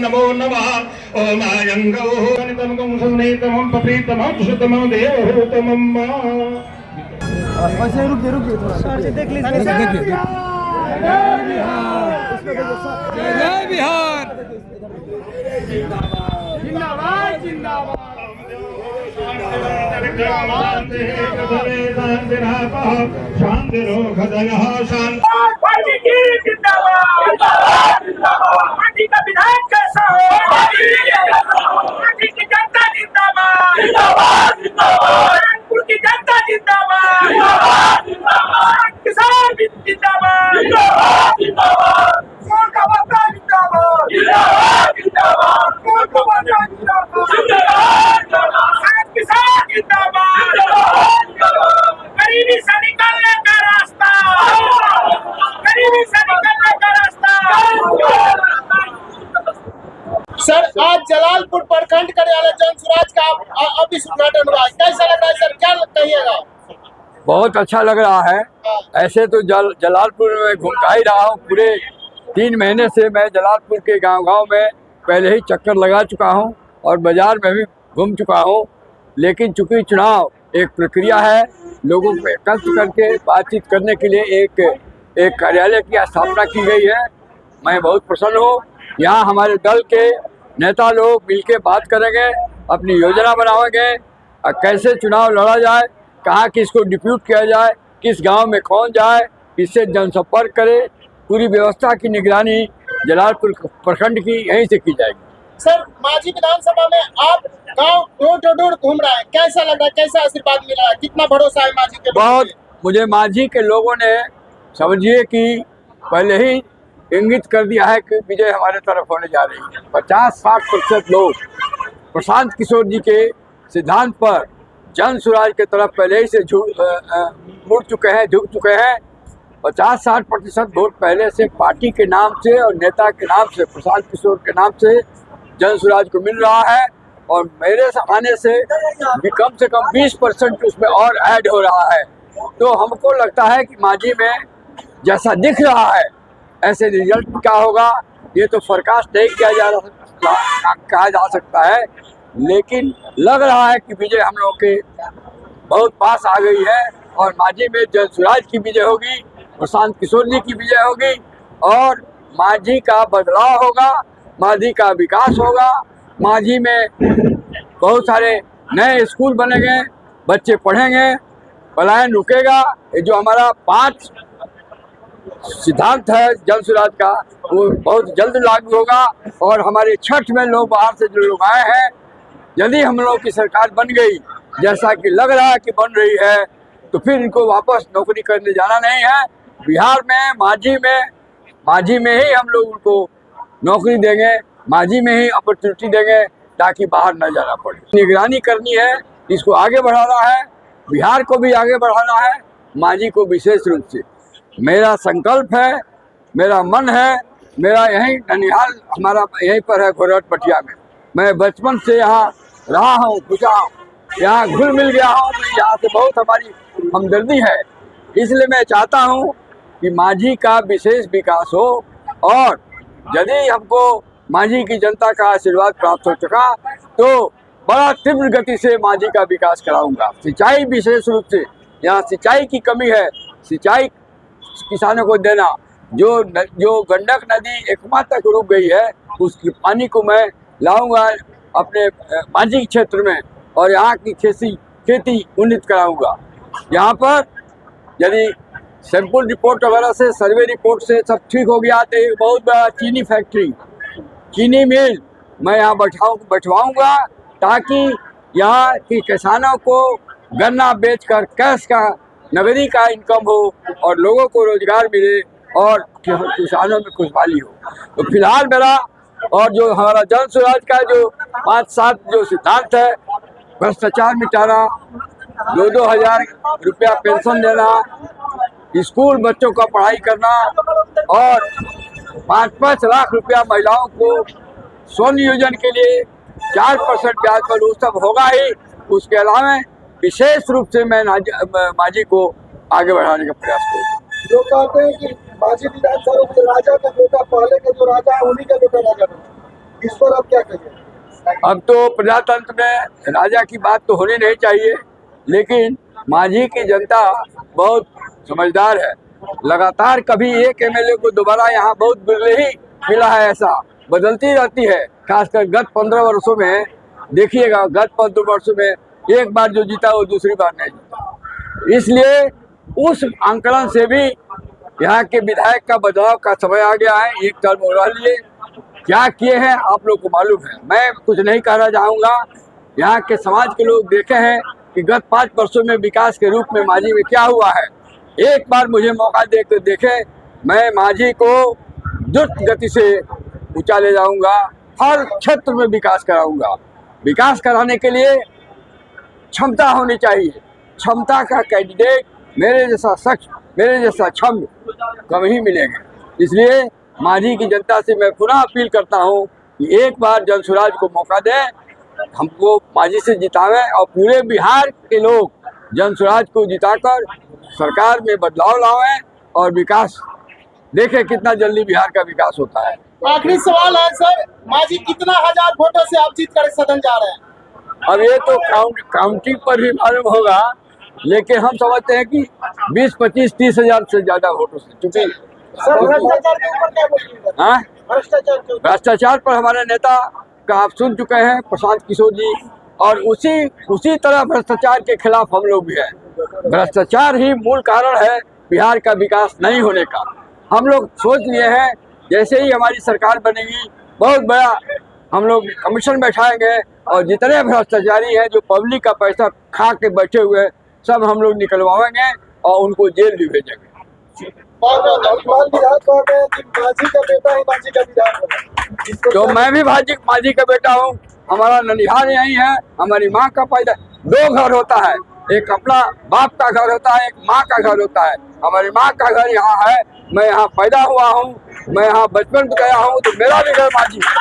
नमो नमः ओम आयंगो गणितमं सुनीतमं पप्रीतमं सुतमं देवहूतमं ऐसे रुक दे थोड़ा सर जी देख लीजिए जय बिहार जिंदाबाद जिंदाबाद शांतिरो हृदयः शांति पार्टी की जिंदाबाद पार्टी का विधायक कैसा हो पार्टी की जनता जिंदाबाद नागपुर की जनता जिंदाबाद किसान जिंदाबाद किसान का वादा जिंदाबाद किसान का वादा जिंदाबाद किसान जिंदाबाद गरीबी से निकलने का रास्ता गरीबी से निकलने का रास्ता। सर आज जलालपुर प्रखंड कार्यालय जन सुराज का अभी उद्घाटन हुआ है, कैसा लग रहा है सर, क्या कहिएगा? बहुत अच्छा लग रहा है। ऐसे तो जलालपुर में घूमता ही रहा हूँ, पूरे 3 महीने से मैं जलालपुर के गांव में पहले ही चक्कर लगा चुका हूँ और बाजार में भी घूम चुका हूँ। लेकिन चूंकि चुनाव एक प्रक्रिया है, लोगों को एकत्र करके बातचीत करने के लिए एक कार्यालय की स्थापना की गई है। मैं बहुत प्रसन्न हूँ। यहाँ हमारे दल के नेता लोग मिलकर बात करेंगे, अपनी योजना बनाएंगे, कैसे चुनाव लड़ा जाए, कहाँ किसको डिप्यूट किया जाए, किस गांव में कौन जाए, किससे जनसंपर्क करे, पूरी व्यवस्था की निगरानी जलालपुर प्रखंड की यहीं से की जाएगी। सर मांझी विधानसभा में आप गांव डोर घूम रहे हैं, कैसा लग रहा है, कैसा आशीर्वाद मिला है, कितना भरोसा है मांझी के? बहुत, मुझे मांझी के लोगों ने समझिए कि पहले ही इंगित कर दिया है कि विजय हमारे तरफ होने जा रही है। 50-60% लोग प्रशांत किशोर जी के सिद्धांत पर जन सुराज के तरफ पहले ही से मुड़ चुके हैं, झुक चुके हैं। 50-60% वोट पहले से पार्टी के नाम से और नेता के नाम से, प्रशांत किशोर के नाम से जन सुराज को मिल रहा है और मेरे आने से भी कम से कम 20% उसमें और ऐड हो रहा है। तो हमको लगता है कि मांझी में जैसा दिख रहा है ऐसे रिजल्ट क्या होगा ये तो फोरकास्ट नहीं कहा जा सकता है, लेकिन लग रहा है कि विजय हम लोग के बहुत पास आ गई है और मांझी में जन सुराज की विजय होगी, प्रशांत किशोर जी की विजय होगी और मांझी का बदलाव होगा, मांझी का विकास होगा। मांझी में बहुत सारे नए स्कूल बनेंगे, बच्चे पढ़ेंगे, पलायन रुकेगा। ये जो हमारा 5 सिद्धांत है जन सुराज का वो बहुत जल्द लागू होगा और हमारे छठ में लोग बाहर से जो लोग आए हैं, यदि हम लोग की सरकार बन गई जैसा कि लग रहा है कि बन रही है, तो फिर इनको वापस नौकरी करने जाना नहीं है। बिहार में मांझी में ही हम लोग उनको नौकरी देंगे, मांझी में ही अपॉर्चुनिटी देंगे ताकि बाहर न जाना पड़े। निगरानी करनी है, इसको आगे बढ़ाना है, बिहार को भी आगे बढ़ाना है, मांझी को विशेष रूप से। मेरा संकल्प है, मेरा मन है, मेरा यहीं ननिहाल हमारा यहीं पर है घोरहट पटिया में। मैं बचपन से यहाँ रहा हूँ, घुसा हूँ, यहाँ घुल मिल गया हूँ। यहाँ से बहुत हमारी हमदर्दी है, इसलिए मैं चाहता हूँ कि मांझी का विशेष विकास हो और यदि हमको मांझी की जनता का आशीर्वाद प्राप्त हो चुका तो बड़ा तीव्र गति से मांझी का विकास कराऊंगा। सिंचाई विशेष रूप से, यहाँ सिंचाई की कमी है, सिंचाई किसानों को देना। जो गंडक नदी एकमा तक रुक गई है, उसकी पानी को मैं लाऊंगा अपने मांझी क्षेत्र में और यहाँ की खेती उन्नत कराऊंगा। यहाँ पर यदि सैंपल रिपोर्ट वगैरह से, सर्वे रिपोर्ट से सब ठीक हो गया तो एक बहुत बड़ा चीनी फैक्ट्री, चीनी मिल मैं यहाँ बैठवाऊँगा ताकि यहाँ के किसानों को गन्ना बेचकर कैश का, नगदी का इनकम हो और लोगों को रोजगार मिले और किसानों में खुशहाली हो। तो फिलहाल मेरा और जो हमारा जन सुराज का जो 5-7 जो सिद्धांत है, भ्रष्टाचार मिटाना, 2-2 हज़ार रुपया पेंशन देना, स्कूल बच्चों का पढ़ाई करना और 5-5 लाख रुपया महिलाओं को स्वनियोजन के लिए 4% ब्याज पर वो सब होगा ही। उसके अलावा विशेष रूप से मैं मांझी को आगे बढ़ाने का प्रयास करूँगा। जो कहते हैं कि मांझी विधानसभा में राजा का बेटा, पहले के जो राजा है उन्हीं का बेटा राजा बना। इस पर आप क्या कहेंगे? अब तो प्रजातंत्र में राजा की बात तो होनी नहीं चाहिए, लेकिन माझी की जनता बहुत समझदार है। लगातार कभी एक एमएलए को दोबारा यहाँ बहुत बिरले ही मिला है, ऐसा बदलती रहती है। खासकर गत 15 वर्षों में देखिएगा, गत 15 वर्षों में एक बार जो जीता वो दूसरी बार नहीं जीता। इसलिए उस आंकलन से भी यहाँ के विधायक का बदलाव का समय आ गया है। एक टर्म और लिए क्या किए हैं आप लोग को मालूम है, मैं कुछ नहीं कहना चाहूँगा। यहाँ के समाज के लोग देखे हैं कि गत 5 वर्षों में विकास के रूप में माझी में क्या हुआ है। एक बार मुझे मौका देकर देखें, मैं माझी को द्रुत गति से ऊंचा ले जाऊंगा, हर क्षेत्र में विकास कराऊंगा। विकास कराने के लिए क्षमता होनी चाहिए। क्षमता का कैंडिडेट मेरे जैसा शख्स, मेरे जैसा क्षम कम ही मिलेंगे। इसलिए माझी की जनता से मैं पुनः अपील करता हूं कि एक बार जनसुराज को मौका दें, हमको माझी से जितावें और पूरे बिहार के लोग जनसुराज को जिताकर सरकार में बदलाव लावें और विकास देखें कितना जल्दी बिहार का विकास होता है। आखिरी सवाल है सर, माझी कितना हजार वोटों से आप जीत कर सदन जा रहे हैं? अब ये तो काउंटिंग पर भी मालूम होगा, लेकिन हम समझते हैं कि 20, 25, 30 हजार से ज्यादा वोटों से, क्योंकि भ्रष्टाचार के ऊपर क्या बोलिएगा? हाँ, भ्रष्टाचार पर हमारे नेता का आप सुन चुके हैं, प्रशांत किशोर जी, और उसी तरह भ्रष्टाचार के खिलाफ हम लोग भी हैं। भ्रष्टाचार ही मूल कारण है बिहार का विकास नहीं होने का। हम लोग सोच लिए हैं जैसे ही हमारी सरकार बनेगी बहुत बड़ा हम लोग कमीशन बैठाएंगे और जितने भ्रष्टाचारी हैं जो पब्लिक का पैसा खा के बैठे हुए हैं सब हम लोग निकलवाएंगे और उनको जेल भी भेजेंगे। तो मैं भी माझी का बेटा हूँ, हमारा ननिहाल यही है, हमारी माँ का पैदा। 2 घर होता है, एक अपना बाप का घर होता है, एक माँ का घर होता है। हमारी माँ का घर यहाँ है, मैं यहाँ पैदा हुआ हूँ, मैं यहाँ बचपन में गया हूँ, तो मेरा भी घर माझी है।